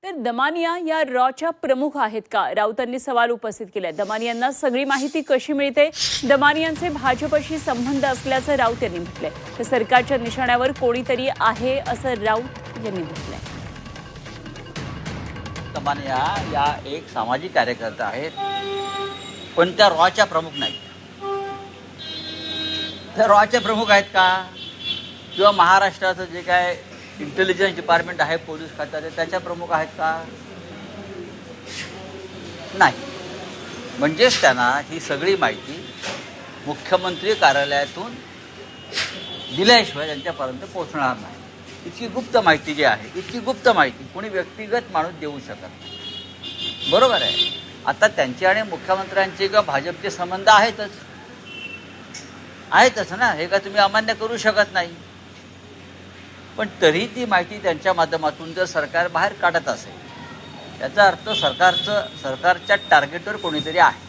तर दमानिया या रॉच्या प्रमुख आहेत का? राऊतांनी सवाल उपस्थित केलाय. दमानियांना सगळी माहिती कशी मिळते? दमानियांचे भाजपशी संबंध असल्याचं राऊत यांनी म्हटलंय. तर सरकारच्या निशाण्यावर कोणीतरी आहे असं राऊत यांनी म्हटलंय. दमानिया या एक सामाजिक कार्यकर्ता आहेत, पण त्या रॉच्या प्रमुख नाहीत. त्या रॉचे प्रमुख आहेत का? किंवा महाराष्ट्राचं जे काय इंटेलिजन्स डिपार्टमेंट आहे, पोलीस खात्याचे, त्याच्या प्रमुख आहेत का? नाही. म्हणजेच त्यांना ही सगळी माहिती मुख्यमंत्री कार्यालयातून दिल्याशिवाय त्यांच्यापर्यंत पोहोचणार नाही. इतकी गुप्त माहिती जी आहे, इतकी गुप्त माहिती कोणी व्यक्तिगत माणूस देऊ शकत नाही. बरोबर आहे. आता त्यांचे आणि मुख्यमंत्र्यांचे किंवा भाजपचे संबंध आहेतच ना, हे का तुम्ही अमान्य करू शकत नाही. पण तरी ती माहिती त्यांच्या माध्यमातून जर सरकार बाहेर काढत असेल, याचा अर्थ सरकारच्या टार्गेटवर कोणीतरी आहे.